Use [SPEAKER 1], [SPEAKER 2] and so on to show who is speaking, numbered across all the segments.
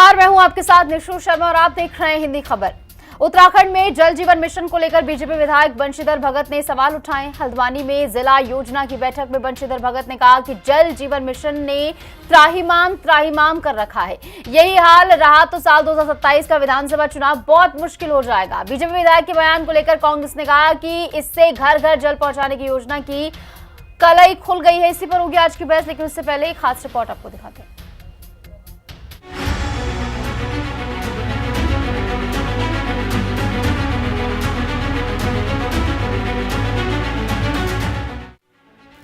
[SPEAKER 1] नमस्कार, मैं हूं आपके साथ निशु शर्मा और आप देख रहे हैं हिंदी खबर। उत्तराखंड में जल जीवन मिशन को लेकर बीजेपी विधायक बंशीधर भगत ने सवाल उठाए। हल्द्वानी में जिला योजना की बैठक में बंशीधर भगत ने कहा कि जल जीवन मिशन ने त्राहिमाम कर रखा है। यही हाल रहा तो साल 2027 का विधानसभा चुनाव बहुत मुश्किल हो जाएगा। बीजेपी विधायक के बयान को लेकर कांग्रेस ने कहा कि इससे घर घर जल पहुंचाने की योजना की कलई खुल गई है। इसी पर होगी आज की बहस, लेकिन उससे पहले एक खास रिपोर्ट आपको दिखाते हैं।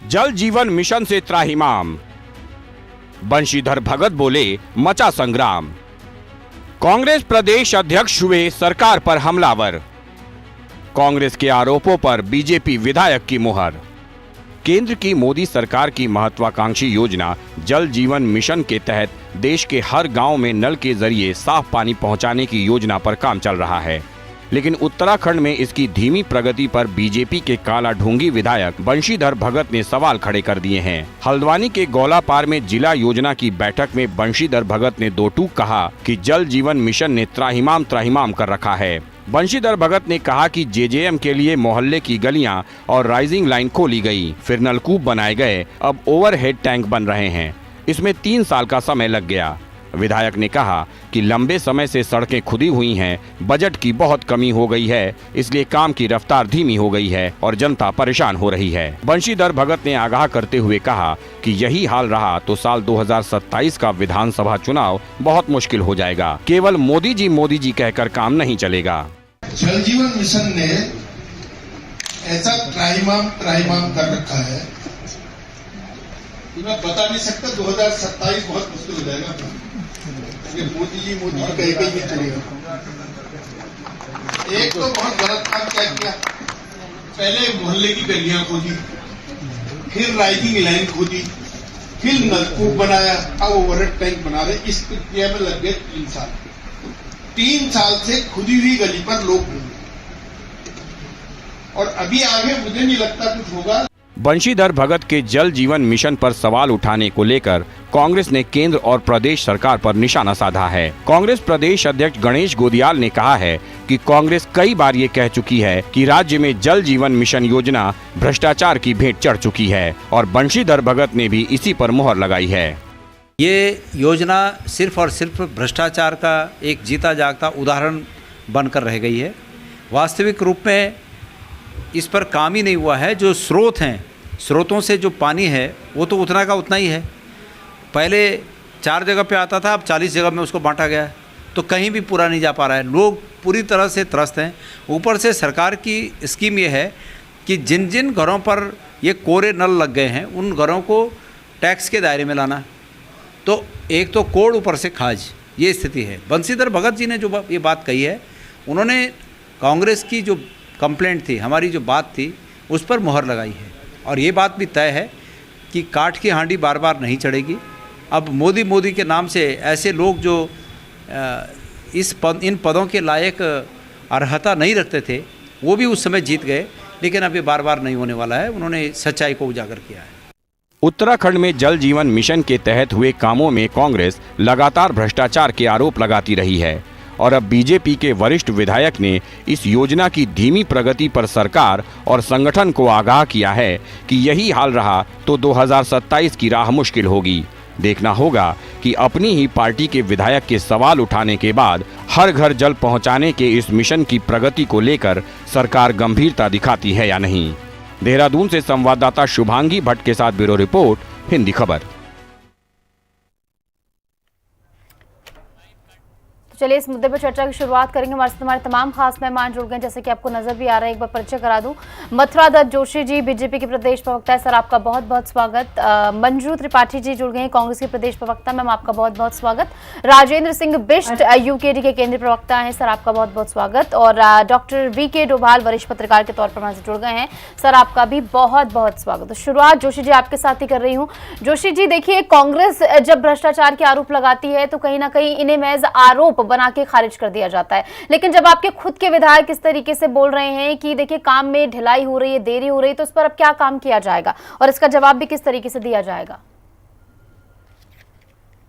[SPEAKER 2] जल जीवन मिशन से त्राहिमाम, बंशीधर भगत बोले मचा संग्राम। कांग्रेस प्रदेश अध्यक्ष हुए सरकार पर हमलावर। कांग्रेस के आरोपों पर बीजेपी विधायक की मुहर। केंद्र की मोदी सरकार की महत्वाकांक्षी योजना जल जीवन मिशन के तहत देश के हर गांव में नल के जरिए साफ पानी पहुंचाने की योजना पर काम चल रहा है, लेकिन उत्तराखंड में इसकी धीमी प्रगति पर बीजेपी के काला ढोंगी विधायक बंशीधर भगत ने सवाल खड़े कर दिए हैं। हल्द्वानी के गौलापार में जिला योजना की बैठक में बंशीधर भगत ने दो टूक कहा कि जल जीवन मिशन ने त्राहिमाम कर रखा है। बंशीधर भगत ने कहा कि जेजेएम के लिए मोहल्ले की गलियां और राइजिंग लाइन खोली गई, फिर नलकूप बनाए गए, अब ओवरहेड टैंक बन रहे हैं। इसमें 3 साल का समय लग गया। विधायक ने कहा कि लंबे समय से सड़कें खुदी हुई हैं, बजट की बहुत कमी हो गई है, इसलिए काम की रफ्तार धीमी हो गई है और जनता परेशान हो रही है। बंशीधर भगत ने आगाह करते हुए कहा कि यही हाल रहा तो साल 2027 का विधानसभा चुनाव बहुत मुश्किल हो जाएगा। केवल मोदी जी कहकर काम नहीं चलेगा।
[SPEAKER 3] जल जीवन मिशन ने ऐसा त्राहिमाम कर रखा है कि मैं बता नहीं सकता। 2027 बहुत मुश्किल हो जाएगा। मोदी जी कह नहीं चलेगा। एक तो बहुत गलत काम क्या किया, पहले मोहल्ले की गलियां खोदी, फिर राइजिंग लाइन खोदी, फिर नलकूप बनाया, अब ओवरहेड टैंक बना रहे। इस प्रक्रिया में लग गए 3 साल। 3 साल से खुदी हुई गली पर लोग घूमे और अभी आगे मुझे नहीं लगता कुछ होगा।
[SPEAKER 2] बंशीधर भगत के जल जीवन मिशन पर सवाल उठाने को लेकर कांग्रेस ने केंद्र और प्रदेश सरकार पर निशाना साधा है। कांग्रेस प्रदेश अध्यक्ष गणेश गोदियाल ने कहा है कि कांग्रेस कई बार ये कह चुकी है कि राज्य में जल जीवन मिशन योजना भ्रष्टाचार की भेंट चढ़ चुकी है और बंशीधर भगत ने भी इसी पर मुहर लगाई है।
[SPEAKER 4] ये योजना सिर्फ और सिर्फ भ्रष्टाचार का एक जीता जागता उदाहरण बनकर रह गई है। वास्तविक रूप में इस पर काम ही नहीं हुआ है। जो स्रोत हैं, स्रोतों से जो पानी है वो तो उतना का उतना ही है। पहले 4 जगह पे आता था, अब 40 जगह में उसको बांटा गया है, तो कहीं भी पूरा नहीं जा पा रहा है। लोग पूरी तरह से त्रस्त हैं। ऊपर से सरकार की स्कीम ये है कि जिन जिन घरों पर ये कोरे नल लग गए हैं उन घरों को टैक्स के दायरे में लाना। तो एक तो कोड़, ऊपर से खाज, ये स्थिति है। बंशीधर भगत जी ने जो ये बात कही है, उन्होंने कांग्रेस की जो कंप्लेंट थी, हमारी जो बात थी, उस पर मुहर लगाई है और ये बात भी तय है कि काठ की हांडी बार बार नहीं चढ़ेगी। अब मोदी के नाम से ऐसे लोग जो इन पदों के लायक अर्हता नहीं रखते थे, वो भी उस समय जीत गए, लेकिन अब ये बार बार नहीं होने वाला है। उन्होंने सच्चाई को उजागर किया है।
[SPEAKER 2] उत्तराखंड में जल जीवन मिशन के तहत हुए कामों में कांग्रेस लगातार भ्रष्टाचार के आरोप लगाती रही है और अब बीजेपी के वरिष्ठ विधायक ने इस योजना की धीमी प्रगति पर सरकार और संगठन को आगाह किया है कि यही हाल रहा तो 2027 की राह मुश्किल होगी। देखना होगा कि अपनी ही पार्टी के विधायक के सवाल उठाने के बाद हर घर जल पहुंचाने के इस मिशन की प्रगति को लेकर सरकार गंभीरता दिखाती है या नहीं। देहरादून से संवाददाता शुभांगी भट्ट के साथ ब्यूरो रिपोर्ट, हिंदी खबर।
[SPEAKER 1] चलिए इस मुद्दे पर चर्चा की शुरुआत करेंगे। हमारे तमाम खास मेहमान जुड़ गए, जैसे कि आपको नजर भी आ रहा है। एक बार परिचय करा दूं, मथुरा दत्त जोशी जी बीजेपी के प्रदेश प्रवक्ता है, सर आपका बहुत बहुत स्वागत। मंजू त्रिपाठी जी जुड़ गए हैं, कांग्रेस के प्रदेश प्रवक्ता, मैम आपका बहुत बहुत स्वागत। राजेंद्र सिंह बिष्ट यूकेडी के केंद्रीय प्रवक्ता हैं, सर आपका बहुत बहुत स्वागत। और डॉक्टर वीके डोभाल वरिष्ठ पत्रकार के तौर पर हमारे जुड़ गए हैं, सर आपका भी बहुत बहुत स्वागत। तो शुरुआत जोशी जी आपके साथ ही कर रही हूँ। जोशी जी देखिए, कांग्रेस जब भ्रष्टाचार के आरोप लगाती है तो कहीं ना कहीं इन्हें महज आरोप बना के खारिज कर दिया जाता है, लेकिन जब आपके खुद के विधायक इस तरीके से बोल रहे हैं कि देखिए काम में ढिलाई हो रही है, देरी हो रही है, तो उस पर अब क्या काम किया जाएगा और इसका जवाब भी किस तरीके से दिया जाएगा?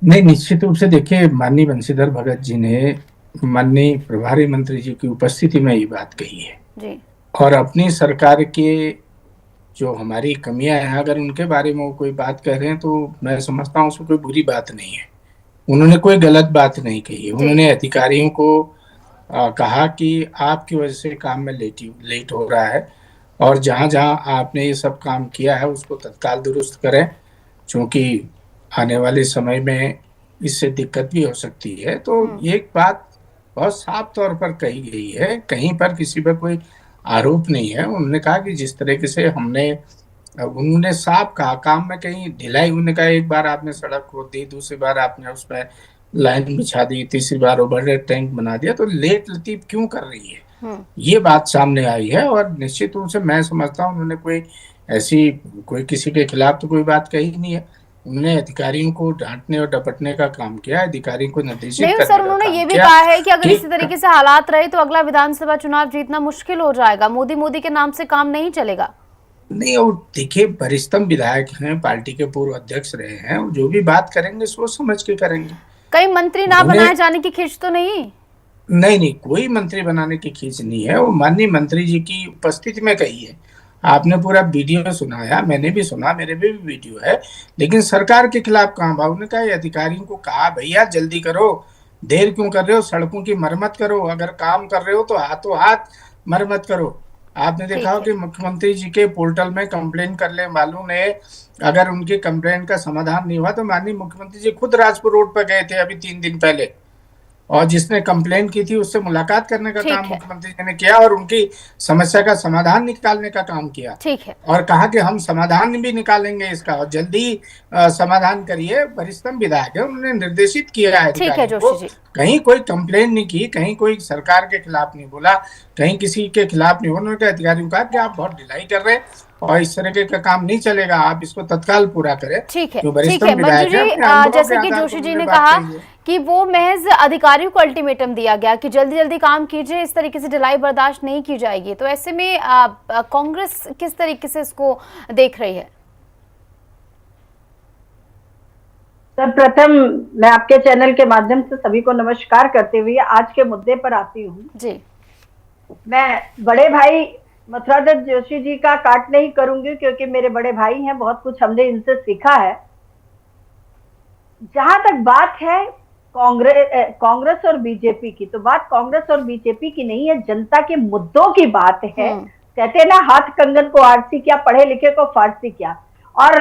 [SPEAKER 5] नहीं, निश्चित रूप से देखिए, माननीय बंशीधर भगत जी ने माननीय प्रभारी मंत्री जी की उपस्थिति में ये बात कही है
[SPEAKER 1] जी।
[SPEAKER 5] और अपनी सरकार के जो हमारी कमियां हैं, अगर उनके बारे में वो कोई बात कह रहे हैं तो मैं समझता हूँ उसमें कोई बुरी बात नहीं है। उन्होंने कोई गलत बात नहीं कही है।
[SPEAKER 1] जी।
[SPEAKER 5] उन्होंने अधिकारियों को कहा कि आपकी वजह से काम में लेट हो रहा है और जहां जहां आपने ये सब काम किया है उसको तत्काल दुरुस्त करें, क्योंकि आने वाले समय में इससे दिक्कत भी हो सकती है। तो ये एक बात बहुत साफ तौर पर कही गई है, कहीं पर किसी पर कोई आरोप नहीं है। उन्होंने कहा कि जिस तरीके से उन्होंने साफ कहा, काम में कहीं ढिलाई। उन्होंने कहा एक बार आपने सड़क खोद दी, दूसरी बार आपने उसमें लाइन बिछा दी, तीसरी बार ओवरहेड टैंक बना दिया, तो लेट लतीफ क्यों कर रही है, ये बात सामने आई है। और निश्चित रूप से मैं समझता हूँ उन्होंने कोई किसी के खिलाफ तो कोई बात कही नहीं है। उन्होंने अधिकारियों को डांटने और डपटने का काम किया, अधिकारियों को निर्देशित
[SPEAKER 1] नहीं
[SPEAKER 5] करने
[SPEAKER 1] सर,
[SPEAKER 5] का
[SPEAKER 1] उन्होंने
[SPEAKER 5] काम
[SPEAKER 1] ये भी
[SPEAKER 5] किया
[SPEAKER 1] कहा है कि अगर
[SPEAKER 5] कि
[SPEAKER 1] इसी तरीके से हालात रहे तो अगला विधानसभा चुनाव जीतना मुश्किल हो जाएगा। मोदी के नाम से काम नहीं चलेगा।
[SPEAKER 5] नहीं, और देखिए, वरिष्ठतम विधायक हैं, पार्टी के पूर्व अध्यक्ष रहे हैं, और जो भी बात करेंगे सोच समझ के करेंगे।
[SPEAKER 1] कई मंत्री ना बनाए जाने की खींच तो नहीं?
[SPEAKER 5] नहीं, कोई मंत्री बनाने की खींच नहीं है। वो माननीय मंत्री जी की उपस्थिति में कही है। आपने पूरा वीडियो सुनाया, मैंने भी सुना, मेरे भी वीडियो है, लेकिन सरकार के खिलाफ कहाँ भाव। उन्होंने कहा, अधिकारियों को कहा, भैया जल्दी करो, देर क्यों कर रहे हो, सड़कों की मरम्मत करो, अगर काम कर रहे हो तो हाथों हाथ मरम्मत करो। आपने देखा हो कि मुख्यमंत्री जी के पोर्टल में कंप्लेन करने वालों ने, अगर उनकी कंप्लेन का समाधान नहीं हुआ तो माननीय मुख्यमंत्री जी खुद राजपुर रोड पर गए थे अभी 3 दिन पहले, और जिसने कंप्लेन की थी उससे मुलाकात करने का काम मुख्यमंत्री जी ने किया और उनकी समस्या का समाधान निकालने का काम किया।
[SPEAKER 1] ठीक है।
[SPEAKER 5] और कहा कि हम समाधान भी निकालेंगे इसका, और जल्दी समाधान करिए। वरिष्ठतम विधायक है, उन्होंने निर्देशित किया है अधिकारियों को। कहीं कोई कंप्लेन नहीं की, कहीं कोई सरकार के खिलाफ नहीं बोला, कहीं किसी के खिलाफ नहीं। उन्होंने अधिकारियों को कहा कि आप बहुत ढिलाई कर रहे हैं और इस तरह का काम नहीं चलेगा, आप इसको तत्काल पूरा करें।
[SPEAKER 1] ठीक है, ठीक है मंजू जी, जैसे कि जोशी जी ने कहा कि वो महज अधिकारियों को अल्टीमेटम दिया गया कि जल्दी जल्दी काम कीजिए, इस तरीके से ढिलाई बर्दाश्त नहीं की जाएगी। तो ऐसे में कांग्रेस किस तरीके से इसको देख रही है?
[SPEAKER 6] सर्वप्रथम मैं आपके चैनल के माध्यम से सभी को नमस्कार करते हुए आज के मुद्दे पर आती हूँ
[SPEAKER 1] जी।
[SPEAKER 6] मैं बड़े भाई मथुरादत्त जोशी जी का काट नहीं करूंगी, क्योंकि मेरे बड़े भाई हैं, बहुत कुछ हमने इनसे सीखा है। जहां तक बात है कांग्रेस और बीजेपी की, तो बात कांग्रेस और बीजेपी की नहीं है, जनता के मुद्दों की बात है। कहते ना, हाथ कंगन को आरसी क्या, पढ़े लिखे को फारसी क्या। और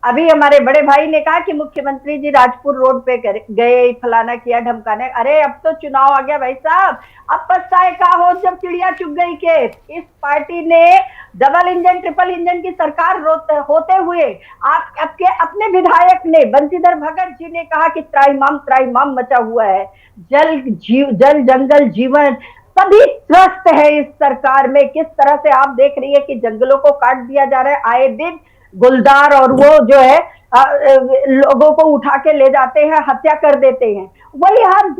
[SPEAKER 6] अभी हमारे बड़े भाई ने कहा कि मुख्यमंत्री जी राजपुर रोड पे गए, फलाना किया, ढमकाने। अरे अब तो चुनाव आ गया भाई साहब, अब पछताए का हो जब चिड़िया चुग गई के। इस पार्टी ने डबल इंजन ट्रिपल इंजन की सरकार होते हुए आपके अपने विधायक ने, बंशीधर भगत जी ने कहा कि त्राहिमाम मचा हुआ है। जल जंगल जीवन सभी त्रस्त है इस सरकार में। किस तरह से आप देख रही है कि जंगलों को काट दिया जा रहा है, आए दिन गुलदार और वो जो है लोगों को उठा के ले जाते हैं, हत्या कर देते हैं। वही हाल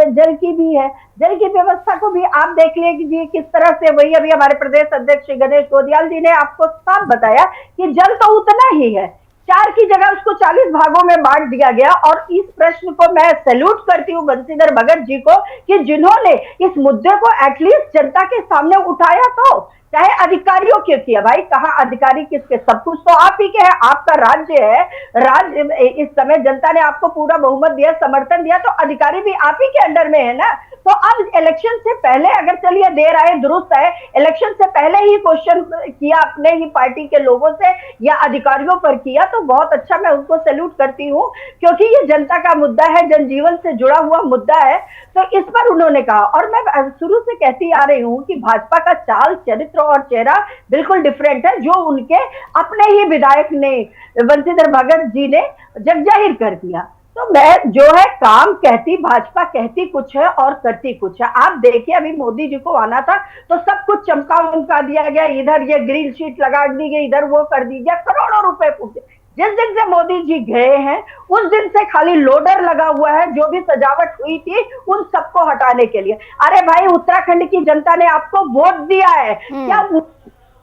[SPEAKER 6] जल की भी है। जल की व्यवस्था को भी आप देख लीजिए किस तरह से। वही अभी हमारे प्रदेश अध्यक्ष गणेश गोदियाल जी ने आपको साफ बताया कि जल तो उतना ही है, 4 की जगह उसको 40 भागों में बांट दिया गया। और इस प्रश्न को मैं सैल्यूट करती हूँ बंशीधर भगत जी को कि जिन्होंने इस मुद्दे को एटलीस्ट जनता के सामने उठाया। तो चाहे अधिकारियों के किया, भाई कहाँ अधिकारी किसके, सब कुछ तो आप ही के है, आपका राज्य है। राज्य इस समय जनता ने आपको पूरा बहुमत दिया, समर्थन दिया, तो अधिकारी भी आप ही के अंडर में है ना। तो अब इलेक्शन से पहले, अगर चलिए देर आए दुरुस्त है, इलेक्शन से पहले ही क्वेश्चन किया अपने ही पार्टी के लोगों से या अधिकारियों पर किया, तो बहुत अच्छा, मैं उनको सैल्यूट करती हूँ, क्योंकि ये जनता का मुद्दा है, जनजीवन से जुड़ा हुआ मुद्दा है। तो इस पर उन्होंने कहा, और मैं शुरू से कहती आ रही हूँ कि भाजपा का चाल चरित्र और चेहरा बिल्कुल डिफरेंट है, जो उनके अपने ही विधायक ने, बंशीधर भगत जी ने जग जाहिर कर दिया। तो मैं जो है काम कहती भाजपा कहती कुछ है और करती कुछ है। आप देखिए, अभी मोदी जी को आना था तो सब कुछ चमका उमका दिया गया, इधर ये ग्रीन शीट लगा दी गई, इधर वो कर दी गया, करोड़ों रुपए फूटे। जिस दिन से मोदी जी गए हैं उस दिन से खाली लोडर लगा हुआ है, जो भी सजावट हुई थी उन सबको हटाने के लिए। अरे भाई, उत्तराखंड की जनता ने आपको वोट दिया है, क्या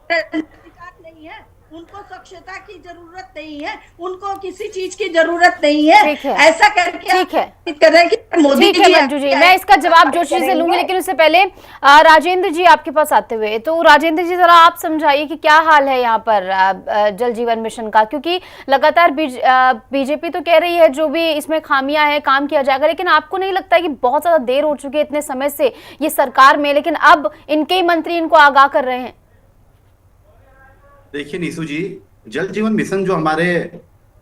[SPEAKER 6] नहीं है? उनको स्वच्छता की जरूरत नहीं है, उनको किसी चीज की जरूरत नहीं है।
[SPEAKER 1] ठीक है,
[SPEAKER 6] ऐसा करके
[SPEAKER 1] ठीक है,
[SPEAKER 6] कर रहे हैं कि मोदी
[SPEAKER 1] ठीक है
[SPEAKER 6] जी
[SPEAKER 1] मंजू जी, मैं इसका जवाब जोशी जी से लूंगी, लेकिन उससे पहले राजेंद्र जी आपके पास आते हुए, तो राजेंद्र जी जरा आप समझाइए कि क्या हाल है यहाँ पर जल जीवन मिशन का, क्योंकि लगातार बीजेपी तो कह रही है जो भी इसमें खामियां हैं काम किया जाएगा, लेकिन आपको नहीं लगता है कि बहुत ज्यादा देर हो चुकी है इतने समय से ये सरकार में, लेकिन अब इनके ही मंत्री इनको आगाह कर रहे हैं?
[SPEAKER 7] देखिए निशु जी, जल जीवन मिशन जो हमारे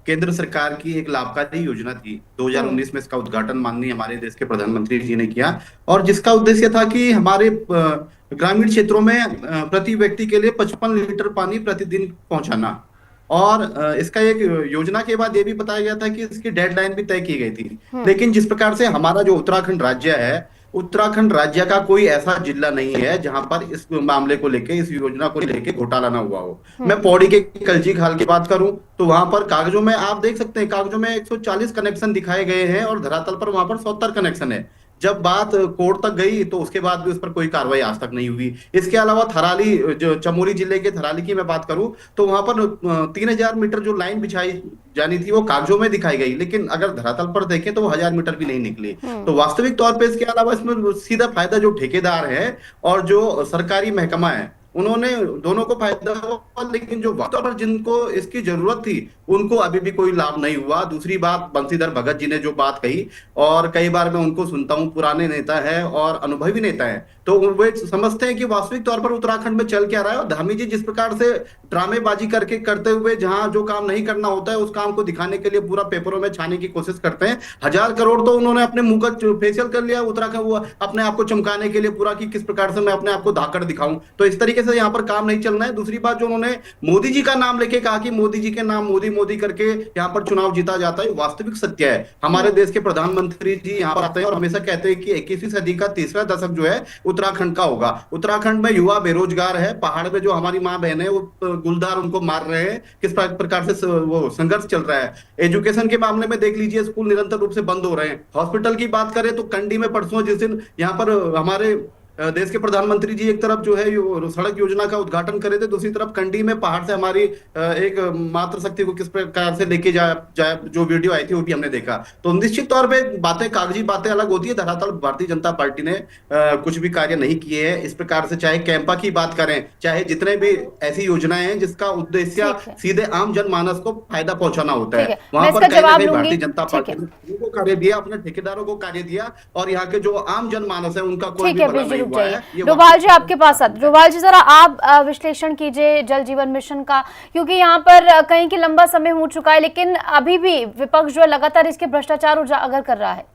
[SPEAKER 7] केंद्र सरकार की एक लाभकारी योजना थी, 2019 में इसका उद्घाटन माननीय हमारे देश के प्रधानमंत्री जी ने किया, और जिसका उद्देश्य था कि हमारे ग्रामीण क्षेत्रों में प्रति व्यक्ति के लिए 55 लीटर पानी प्रतिदिन पहुंचाना। और इसका एक योजना के बाद ये भी बताया गया था कि इसकी डेडलाइन भी तय की गई थी। लेकिन जिस प्रकार से हमारा जो उत्तराखंड राज्य है, उत्तराखंड राज्य का कोई ऐसा जिला नहीं है जहां पर इस मामले को लेके, इस योजना को लेके घोटाला ना हुआ हो। मैं पौड़ी के कलजी खाल की बात करूं तो वहां पर कागजों में आप देख सकते हैं, कागजों में 140 कनेक्शन दिखाए गए हैं और धरातल पर वहां पर 70 कनेक्शन है। जब बात कोर्ट तक गई तो उसके बाद भी उस पर कोई कार्रवाई आज तक नहीं हुई। इसके अलावा थराली, जो चमोली जिले के थराली की मैं बात करूं तो वहां पर 3000 मीटर जो लाइन बिछाई जानी थी वो कागजों में दिखाई गई, लेकिन अगर धरातल पर देखें तो वो 1000 मीटर भी नहीं निकली। तो वास्तविक तौर पे इसके अलावा इसमें सीधा फायदा जो ठेकेदार है और जो सरकारी महकमा है, उन्होंने दोनों को फायदा हुआ, लेकिन जो वक्त पर जिनको इसकी जरूरत थी उनको अभी भी कोई लाभ नहीं हुआ। दूसरी बात, बंशीधर भगत जी ने जो बात कही, और कई बार मैं उनको सुनता हूं, पुराने नेता है और अनुभवी नेता है, तो वे समझते हैं कि वास्तविक तौर पर उत्तराखंड में चल क्या रहा है। और धामी जी जिस प्रकार से ड्रामेबाजी करते हुए जहां जो काम नहीं करना होता है उस काम को दिखाने के लिए पूरा पेपरों में छाने की कोशिश करते हैं। 1000 करोड़ तो उन्होंने अपने मुंह का फेशियल कर लिया उत्तराखंड, हुआ अपने आप को चमकाने के लिए पूरा, कि किस प्रकार से मैं अपने आप को धाकड़ दिखाऊं। तो इस तरीके से यहाँ पर काम नहीं चलना है। दूसरी बात, जो उन्होंने मोदी जी का नाम लेके कहा कि मोदी जी के नाम मोदी मोदी करके यहाँ पर चुनाव जीता जाता है, वास्तविक सत्य है। हमारे देश के प्रधानमंत्री जी यहाँ पर आते हैं और हमेशा कहते हैं कि 21वीं सदी का तीसरा दशक जो है उत्तराखंड का होगा। उत्तराखंड में युवा बेरोजगार है, पहाड़ पे जो हमारी माँ बहन है वो गुलदार उनको मार रहे हैं, किस प्रकार से वो संघर्ष चल रहा है। एजुकेशन के मामले में देख लीजिए, स्कूल निरंतर रूप से बंद हो रहे हैं। हॉस्पिटल की बात करें तो कंडी में परसों जिस दिन यहाँ पर हमारे देश के प्रधानमंत्री जी एक तरफ जो है सड़क योजना का उद्घाटन करे थे, दूसरी तरफ कंडी में पहाड़ से हमारी एक मातृशक्ति को किस प्रकार से लेके जाए जो वीडियो आई थी वो भी हमने देखा। तो निश्चित तौर पे बातें, कागजी बातें अलग होती है, धरातल भारतीय जनता पार्टी ने कुछ भी कार्य नहीं किए हैं इस प्रकार से। चाहे कैंपा की बात करें, चाहे जितने भी ऐसी योजनाएं हैं जिसका उद्देश्य सीधे आम जनमानस को फायदा पहुंचाना होता है, वहां पर भारतीय जनता पार्टी ने को कार्य दिया, अपने ठेकेदारों को कार्य दिया, और यहाँ के जो आम जनमानस है उनका कोई भी भला नहीं।
[SPEAKER 1] डोभाल जी आपके पास आते, डोभाल जी जरा आप विश्लेषण कीजिए जल जीवन मिशन का, क्योंकि यहाँ पर कहीं की लंबा समय हो चुका है, लेकिन अभी भी विपक्ष जो है लगातार इसके भ्रष्टाचार उजागर कर रहा है।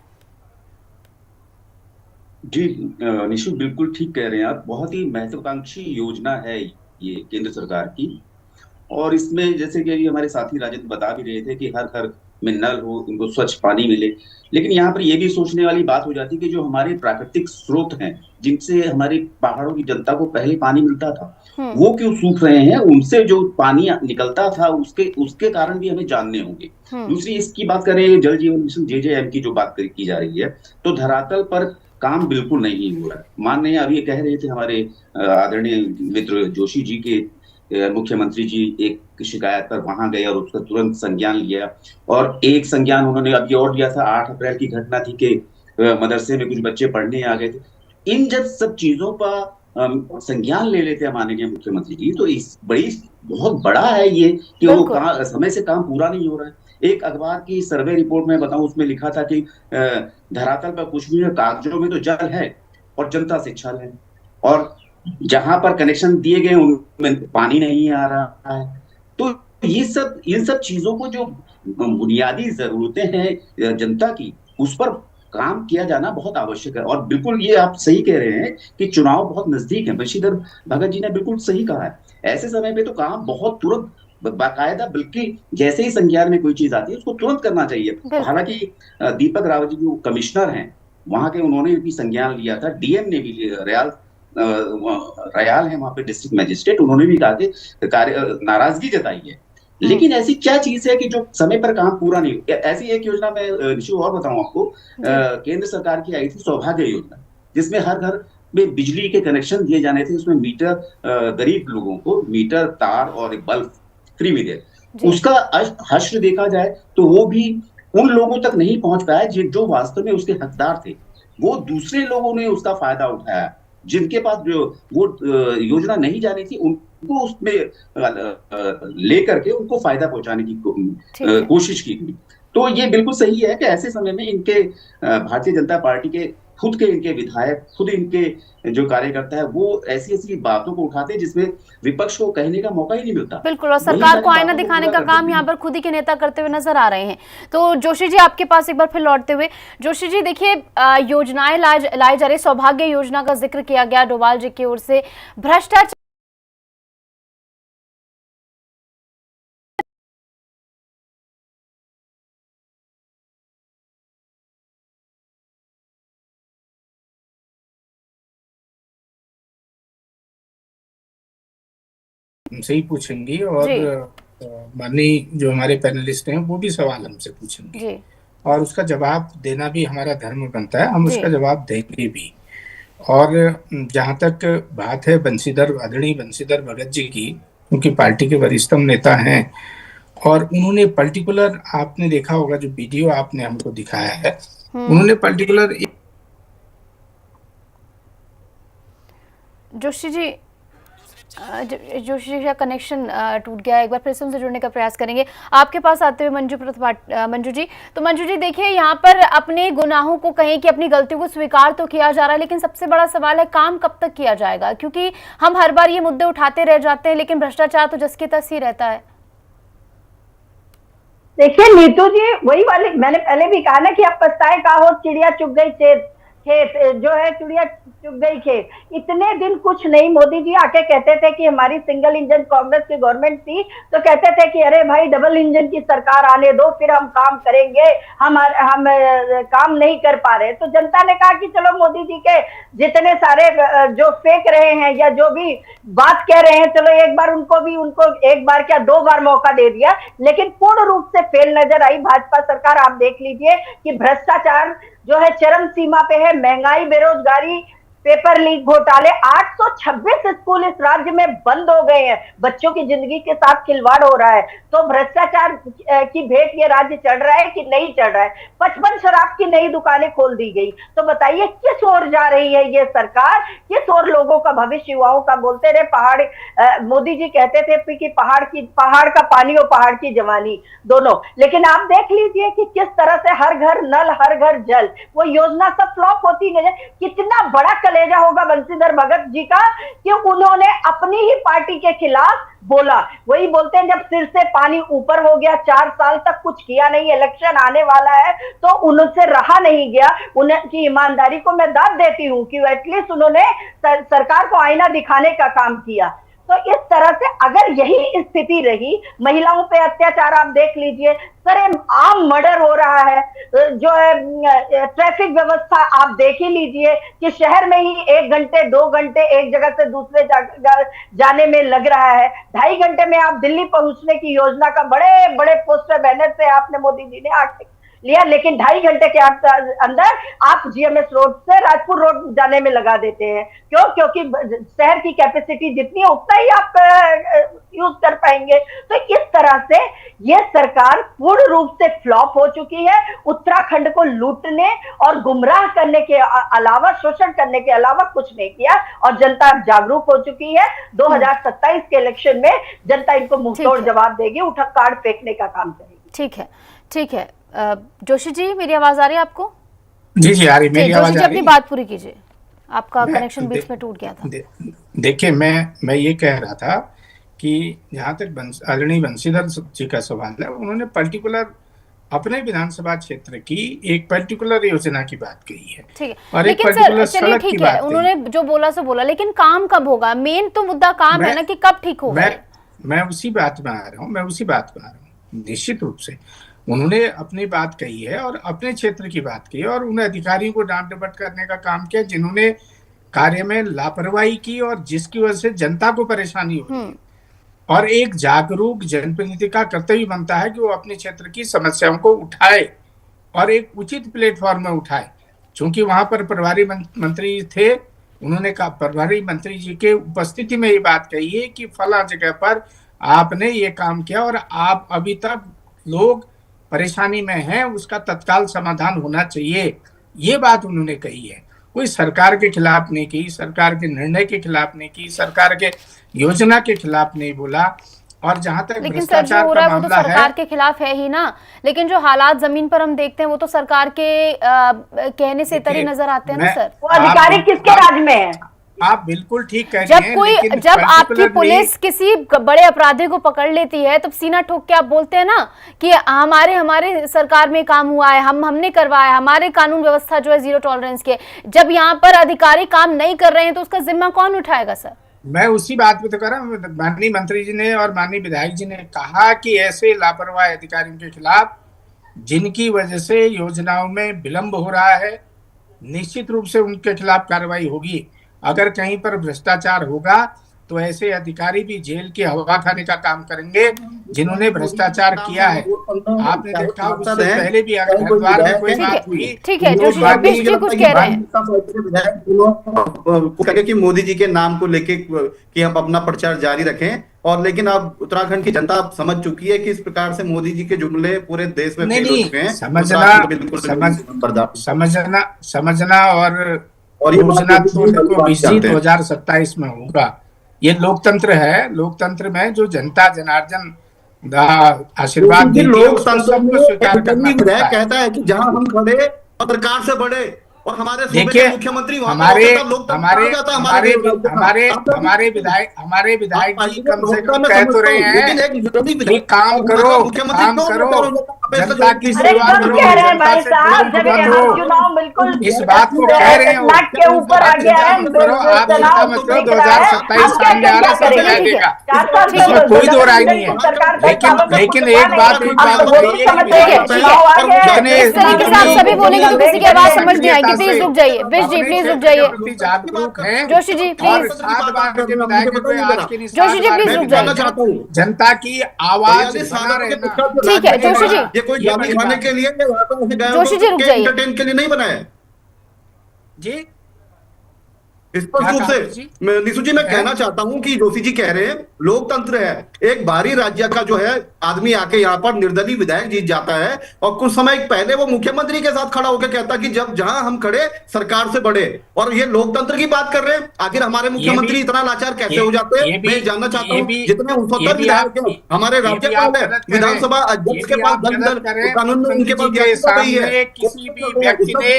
[SPEAKER 8] जी निशु, बिल्कुल ठीक कह रहे हैं आप। बहुत ही महत्वाकांक्षी योजना है ये केंद्र सरकार की, और इसमें जैसे कि हमारे साथी राजेंद्र बता भी रहे थे कि हर घर में नल हो, उनको स्वच्छ पानी मिले, लेकिन यहाँ पर यह भी सोचने वाली बात हो जाती है कि जो हमारे प्राकृतिक स्रोत हैं जिनसे हमारी पहाड़ों की जनता को पहले पानी मिलता था, वो क्यों सूख रहे हैं। उनसे जो पानी निकलता था उसके कारण भी हमें जानने होंगे। दूसरी इसकी बात करें, जल जीवन मिशन JJM की जो बात की जा रही है, तो धरातल पर काम बिल्कुल नहीं हो रहा है। माननीय अभी कह रहे थे हमारे आदरणीय मित्र जोशी जी के मुख्यमंत्री जी एक शिकायत पर वहां गए और उसका तुरंत संज्ञान लिया, और एक संज्ञान उन्होंने अभी और लिया था। 8 अप्रैल की घटना थी कि मदरसे में कुछ बच्चे पढ़ने आ गए थे। इन जब सब चीजों का संज्ञान ले लेते हैं माननीय मुख्यमंत्री जी, तो इस बहुत बड़ा है ये कि वो समय से काम पूरा नहीं हो रहा है। एक अखबार की सर्वे रिपोर्ट में बताऊं, उसमें लिखा था कि धरातल पर कुछ भी है, कागजों में तो जल है और जनता से छल है, और जहां पर कनेक्शन दिए गए उनमें पानी नहीं आ रहा है। तो इन सब चीजों को, जो बुनियादी जरूरतें हैं जनता की, उस पर काम किया जाना बहुत आवश्यक है। और बिल्कुल ये आप सही कह रहे हैं कि चुनाव बहुत नजदीक है। बंशीधर भगत जी ने बिल्कुल सही कहा है, ऐसे समय पे तो काम बहुत तुरंत बाकायदा, बल्कि जैसे ही संज्ञान में कोई चीज आती है उसको तुरंत करना चाहिए। हालांकि दीपक रावत जी जो कमिश्नर हैं वहां के, उन्होंने भी संज्ञान लिया था, DM ने भी, रयाल है वहां पे डिस्ट्रिक्ट मजिस्ट्रेट, उन्होंने भी कहा कि नाराजगी जताई है। लेकिन ऐसी क्या चीज है कि जो समय पर काम पूरा नहीं हो। ऐसी एक योजना मैं निशु और बताऊं आपको, केंद्र सरकार की आई थी सौभाग्य योजना, जिसमें हर घर में बिजली के कनेक्शन दिए जाने थे। उसमें मीटर, गरीब लोगों को मीटर, तार और एक बल्ब फ्री में दे। उसका हश्र देखा जाए तो वो भी उन लोगों तक नहीं पहुंच पाया जो वास्तव में उसके हकदार थे। वो दूसरे लोगों ने उसका फायदा उठाया, जिनके पास जो वो योजना नहीं जानी थी उनको उसमें लेकर के उनको फायदा पहुंचाने की कोशिश की गई। तो ये बिल्कुल सही है कि ऐसे समय में इनके भारतीय जनता पार्टी के खुद के इनके विधायक, खुद इनके जो कार्यकर्ता है, वो ऐसी ऐसी बातों को उठाते हैं जिसमें विपक्ष को कहने का मौका ही नहीं मिलता।
[SPEAKER 1] बिल्कुल, और सरकार को आईना दिखाने का काम यहाँ पर खुद ही के नेता करते हुए नजर आ रहे हैं। तो जोशी जी, आपके पास एक बार फिर लौटते हुए, जोशी जी देखिए, योजनाएं लाई जा रही, सौभाग्य योजना का जिक्र किया गया डोभाल जी की ओर से, भ्रष्टाचार
[SPEAKER 5] हमसे ही पूछेंगी और माननीय जो हमारे पैनलिस्ट हैं वो भी सवाल हमसे पूछेंगे और उसका जवाब देना भी हमारा धर्म बनता है, हम उसका जवाब देंगे भी। और जहाँ तक बात है आदरणीय बंशीधर भगत जी की, उनकी पार्टी के वरिष्ठतम नेता हैं और उन्होंने पर्टिकुलर, आपने देखा होगा जो वीडियो आपने हमको दिखाया है, उन्होंने पर्टिकुलर
[SPEAKER 1] जोशी जी का कनेक्शन टूट गया, एक बार फिर से उनसे जुड़ने का प्रयास करेंगे। आपके पास आते हुए मंजू जी, तो मंजू जी देखिए, यहाँ पर अपने गुनाहों को कहें कि अपनी गलतियों को स्वीकार तो किया जा रहा है, लेकिन सबसे बड़ा सवाल है काम कब तक किया जाएगा, क्योंकि हम हर बार ये मुद्दे उठाते रह जाते हैं लेकिन भ्रष्टाचार तो जस की तस ही रहता है।
[SPEAKER 6] देखिए नीतू जी, वही वाली मैंने पहले भी कहा ना कि अब पछताए का हो चिड़िया चुग गई खेत, जो है चिड़िया चुग गई खेत। इतने दिन कुछ नहीं, मोदी जी आके कहते थे कि हमारी सिंगल इंजन कांग्रेस की गवर्नमेंट थी तो कहते थे कि अरे भाई डबल इंजन की सरकार आने दो फिर हम काम करेंगे, हम काम नहीं कर पा रहे। तो जनता ने कहा कि चलो मोदी जी के जितने सारे जो फेंक रहे हैं या जो भी बात कह रहे हैं, चलो एक बार उनको एक बार क्या 2 बार मौका दे दिया, लेकिन पूर्ण रूप से फेल नजर आई भाजपा सरकार। आप देख लीजिए कि भ्रष्टाचार जो है चरम सीमा पे है, महंगाई, बेरोजगारी, पेपर लीक घोटाले, 826 स्कूल इस राज्य में बंद हो गए हैं, बच्चों की जिंदगी के साथ खिलवाड़ हो रहा है। तो भ्रष्टाचार की भेंट ये राज्य चढ़ रहा है कि नहीं चढ़ रहा है? 55 शराब की नई दुकानें खोल दी गई। तो बताइए किस ओर जा रही है ये सरकार, किस ओर लोगों का भविष्य, युवाओं का? बोलते रहे मोदी जी कहते थे कि पहाड़ का पानी और पहाड़ की जवानी दोनों, लेकिन आप देख लीजिए कि किस तरह से हर घर नल हर घर जल, वो योजना सब फ्लॉप होती गई। कितना बड़ा कलेजा होगा बंशीधर भगत जी का कि उन्होंने अपनी ही पार्टी के खिलाफ बोला। वही बोलते हैं, जब सिर से पानी ऊपर हो गया, 4 साल तक कुछ किया नहीं, इलेक्शन आने वाला है तो उनसे रहा नहीं गया। उनकी ईमानदारी को मैं दाद देती हूँ कि एटलीस्ट उन्होंने सरकार को आईना दिखाने का काम किया। तो इस तरह से अगर यही स्थिति रही, महिलाओं पे अत्याचार आप देख लीजिए, आम मर्डर हो रहा है, जो है ट्रैफिक व्यवस्था आप देख ही लीजिए कि शहर में ही 1 घंटे 2 घंटे एक जगह से दूसरे जाने में लग रहा है। 2.5 घंटे में आप दिल्ली पहुंचने की योजना का बड़े बड़े पोस्टर बैनर से आपने मोदी जी ने आके लिया, लेकिन 2.5 घंटे के अंदर आप जीएमएस रोड से राजपुर रोड जाने में लगा देते हैं। क्यों? क्योंकि शहर की कैपेसिटी जितनी है उतना ही आप यूज कर पाएंगे। तो इस तरह से ये सरकार पूर्ण रूप से फ्लॉप हो चुकी है। उत्तराखंड को लूटने और गुमराह करने के अलावा, शोषण करने के अलावा कुछ नहीं किया और जनता जागरूक हो चुकी है। 2027 के इलेक्शन में जनता इनको मुंहतोड़ जवाब देगी, उठा कार्ड फेंकने का काम करेगी।
[SPEAKER 1] ठीक है। जोशी जी, मेरी आवाज आ रही है आपको?
[SPEAKER 5] जी आ रही, मेरी आवाज आ रही है?
[SPEAKER 1] अपनी बात पूरी कीजिए, आपका कनेक्शन बीच में टूट गया था।
[SPEAKER 5] देखिए, मैं ये कह रहा था कि जहाँ तक आदरणीय बंशीधर जी का सवाल है, उन्होंने पर्टिकुलर अपने विधानसभा क्षेत्र की एक पर्टिकुलर योजना की बात कही है।
[SPEAKER 1] ठीक है,
[SPEAKER 5] और
[SPEAKER 1] लेकिन
[SPEAKER 5] एक पर्टिकुलर
[SPEAKER 1] चलिए ठीक है, उन्होंने जो बोला सो बोला, लेकिन काम कब होगा? मेन तो मुद्दा काम है ना, कि कब ठीक होगा।
[SPEAKER 5] मैं उसी बात में आ रहा हूँ, निश्चित रूप से उन्होंने अपनी बात कही है और अपने क्षेत्र की बात की है और उन अधिकारियों को डांट डपट करने का काम किया जिन्होंने कार्य में लापरवाही की और जिसकी वजह से जनता को परेशानी हो रही है। और एक जागरूक जनप्रतिनिधि का कर्तव्य बनता है कि वो अपने क्षेत्र की समस्याओं को उठाए और एक उचित प्लेटफॉर्म में उठाए। चूंकि वहां पर प्रभारी मंत्री थे, उन्होंने कहा, प्रभारी मंत्री जी के उपस्थिति में ये बात कही है कि फला जगह पर आपने ये काम किया और आप अभी तक लोग परेशानी में हैं, उसका तत्काल समाधान होना चाहिए, ये बात उन्होंने कही है। कोई सरकार के खिलाफ नहीं की, सरकार के निर्णय के खिलाफ नहीं की, सरकार के योजना के खिलाफ नहीं बोला। और जहां तक
[SPEAKER 1] लेकिन सर जो हो रहा है वो तो सरकार के खिलाफ है ही ना, लेकिन जो हालात जमीन पर हम देखते हैं वो तो सरकार के कहने से तरी नजर आते हैं ना सर।
[SPEAKER 6] वो अधिकारी किसके राज में है?
[SPEAKER 5] आप बिल्कुल ठीक कह रही हैं।
[SPEAKER 1] जब आपकी पुलिस किसी बड़े अपराधी को पकड़ लेती है तब सीना ठोक के आप बोलते हैं ना कि हमारे सरकार में काम हुआ है, हमने करवाया, हमारे कानून व्यवस्था जो है जीरो टॉलरेंस के। जब यहाँ पर अधिकारी काम नहीं कर रहे हैं तो उसका जिम्मा कौन उठाएगा सर?
[SPEAKER 5] मैं उसी बात पे तो कर रहा हूँ। माननीय मंत्री जी ने और माननीय विधायक जी ने कहा कि ऐसे लापरवाह अधिकारियों के खिलाफ जिनकी वजह से योजनाओं में विलंब हो रहा है, निश्चित रूप से उनके खिलाफ कार्रवाई होगी। अगर कहीं पर भ्रष्टाचार होगा तो ऐसे अधिकारी भी जेल के हवा खाने का काम करेंगे जिन्होंने भ्रष्टाचार किया है। आपने देखा उससे पहले भी हरिद्वार में कोई बात हुई।
[SPEAKER 1] ठीक है, जोशी जी कुछ कह रहे हैं
[SPEAKER 7] कि मोदी जी के नाम को लेके कि हम अपना प्रचार जारी रखें, और लेकिन अब उत्तराखंड की जनता समझ चुकी है कि इस प्रकार से मोदी जी के जुमले पूरे देश में फेल हो चुके हैं।
[SPEAKER 5] समझना और योजना तो देखो 2027 में होगा। ये लोकतंत्र है, लोकतंत्र में जो जनता जनार्दन आशीर्वाद देती है उसको सबको स्वीकार करना पड़ता है।
[SPEAKER 7] कहता है कि जहां हम खड़े सरकार से बड़े और हमारे
[SPEAKER 5] देखिए
[SPEAKER 7] मुख्यमंत्री
[SPEAKER 5] हमारे विधायक जी कम से कम कह तो रहे हैं कि काम करो जनता की सेवा करो, इस बात को कह रहे हैं
[SPEAKER 6] के ऊपर आ गया है।
[SPEAKER 5] करो आप, इसका मतलब 2027 सामने आ रहा सब दिखाई देगा, इसमें कोई दो राय नहीं है। लेकिन एक बात
[SPEAKER 1] सभी बोलेंगे तो किसी की आवाज समझ नहीं आएगी। प्लीज रुक जाइए, बिश जी प्लीज रुक जाइए,
[SPEAKER 5] जागरूक है
[SPEAKER 1] जोशी जी प्लीज, जोशी जी प्लीज रुक जाइए,
[SPEAKER 5] जनता की आवाज बना रहना।
[SPEAKER 1] ठीक है जोशी जी,
[SPEAKER 7] ये कोई दिखाने के लिए
[SPEAKER 1] जोशी जी रुक जाइए,
[SPEAKER 7] एंटरटेन के लिए नहीं बना है
[SPEAKER 5] जी।
[SPEAKER 7] स्पष्ट रूप से निशु जी मैं कहना चाहता हूं कि जोशी जी कह रहे हैं लोकतंत्र है, एक बाहरी राज्य का जो है आदमी आके यहाँ पर निर्दलीय विधायक जीत जाता है और कुछ समय पहले वो मुख्यमंत्री के साथ खड़ा होकर कहता कि जब जहां हम खड़े सरकार से बड़े, और ये लोकतंत्र की बात कर रहे हैं। आखिर हमारे मुख्यमंत्री इतना लाचार कैसे हो जाते हैं? मैं जानना चाहता हूँ। जितने 69 विधायक हैं हमारे राज्यपाल है, विधानसभा अध्यक्ष के पास कानून में उनके पास
[SPEAKER 5] किसी भी व्यक्ति ने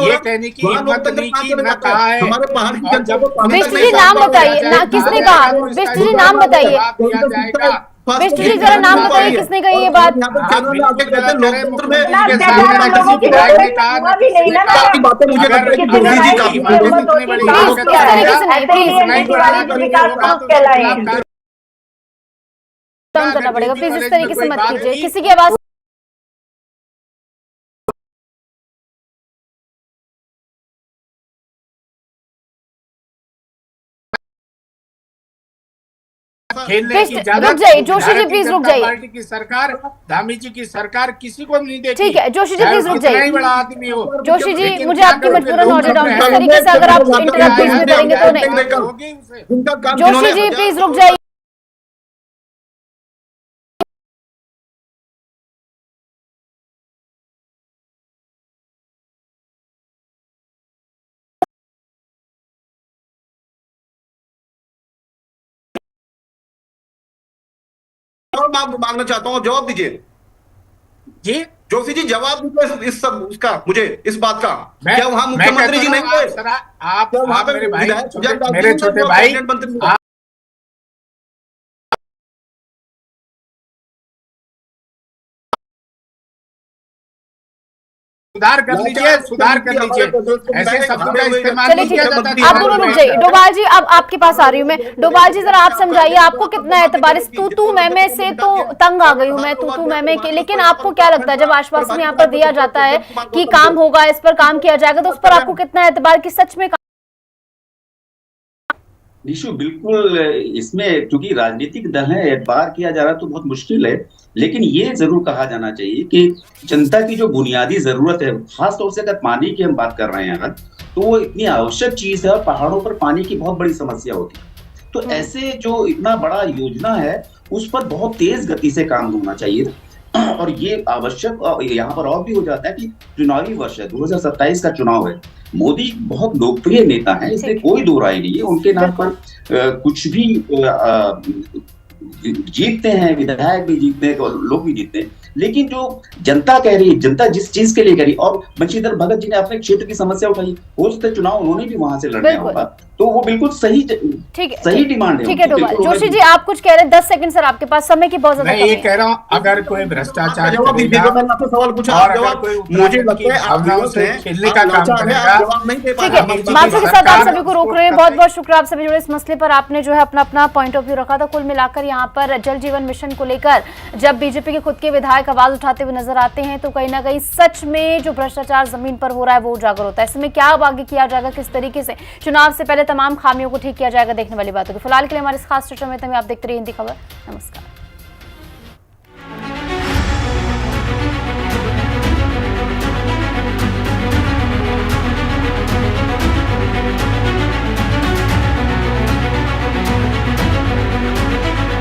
[SPEAKER 5] ये कहने की हिम्मत नहीं की, न कहा है।
[SPEAKER 7] हमारे पहाड़ की जनता को
[SPEAKER 1] बिष्ट जी नाम बताइए ना, किसने कहा? बिष्ट जी नाम बताइए, बिष्ट जी जरा नाम बताइए किसने कही ये बात? करना पड़ेगा प्लीज, इस तरीके से मत कीजिए, किसी की आवाज
[SPEAKER 5] खेलने की
[SPEAKER 1] रुक जाइए, जोशी जी प्लीज रुक जाइए।
[SPEAKER 5] पार्टी की सरकार, धामी जी की सरकार किसी को नहीं देती।
[SPEAKER 1] ठीक है जोशी जी प्लीज रुक जाइए।
[SPEAKER 5] बड़ा आदमी हो
[SPEAKER 1] जोशी जी, मुझे आपकी मजबूरन ऑडियो डाउन, इस तरीके से अगर आप इंटरप्ट बीच में करेंगे तो नहीं। जोशी जी प्लीज रुक जाइए।
[SPEAKER 7] मांगना चाहता हूँ, जवाब दीजिए
[SPEAKER 5] जी।
[SPEAKER 7] जोशी जी जवाब दीजिए इस सब उसका, मुझे इस बात का। क्या वहां मुख्यमंत्री जी नहीं थे?
[SPEAKER 5] आप मेरे छोटे भाई, सुधार कर लीजिए, सुधार कर लीजिए, ऐसे शब्दों का इस्तेमाल नहीं किया जाता।
[SPEAKER 1] आप दोनों रुक जाइए। डोभाल जी अब आपके पास आ रही हूँ मैं। डोभाल जी जरा आप समझाइए, आपको कितना एतबार इस तू मैं से तो तंग आ गई हूँ मैं तू मैं के, लेकिन आपको क्या लगता है जब आश्वासन यहाँ पर दिया जाता है कि काम होगा, इस पर काम किया जाएगा, तो उस पर आपको कितना एतबार कि सच में?
[SPEAKER 8] निशु बिल्कुल, इसमें क्योंकि राजनीतिक दल है, एतबार किया जा रहा तो बहुत मुश्किल है, लेकिन ये जरूर कहा जाना चाहिए कि जनता की जो बुनियादी जरूरत है, खासतौर से अगर पानी की हम बात कर रहे हैं अगर, तो वो इतनी आवश्यक चीज है और पहाड़ों पर पानी की बहुत बड़ी समस्या होती है। तो ऐसे जो इतना बड़ा योजना है उस पर बहुत तेज गति से काम होना चाहिए था। और ये आवश्यक यहाँ पर और भी हो जाता है कि चुनावी वर्ष है, 2027 का चुनाव है। मोदी बहुत लोकप्रिय नेता हैं, इसलिए कोई दो राय नहीं है। उनके नाम पर कुछ भी जीतते हैं, विधायक भी जीतते हैं, लोग भी जीतते हैं, लेकिन जो जनता कह रही है, जनता जिस चीज के लिए कह रही है, और बंशीधर भगत जी ने अपने क्षेत्र की समस्या उठाई, हो सकता है चुनाव उन्होंने भी वहां से लड़ना होगा, तो वो बिल्कुल सही सही डिमांड है।
[SPEAKER 1] ठीक है डोभाल जोशी जी, आप कुछ कह रहे हैं, 10 सेकंड सर आपके पास, समय की बहुत ज्यादा
[SPEAKER 5] मैं ये कह रहा हूँ, अगर कोई भ्रष्टाचार करेगा
[SPEAKER 7] सवाल पूछा,
[SPEAKER 5] और अगर कोई मुझे भावनाओं से खेलने का काम करेगा,
[SPEAKER 1] ठीक है, मानसू के साथ आप सभी को रोक रहे हैं। बहुत बहुत शुक्रिया आप सभी जुड़े इस मसले पर, आपने जो है अपना अपना पॉइंट ऑफ व्यू रखा था। कुल मिलाकर यहाँ पर जल जीवन मिशन को लेकर जब बीजेपी के खुद के विधायक आवाज उठाते हुए नजर आते हैं, तो कहीं ना कहीं सच में जो भ्रष्टाचार जमीन पर हो रहा है वो उजागर होता है। इसमें क्या अब आगे किया जाएगा, किस तरीके से चुनाव से पहले तमाम खामियों को ठीक किया जाएगा, देखने वाली बात होगी। फिलहाल के लिए हमारे इस खास चर्चा में आप देखते रहिए हिंदी खबर। नमस्कार।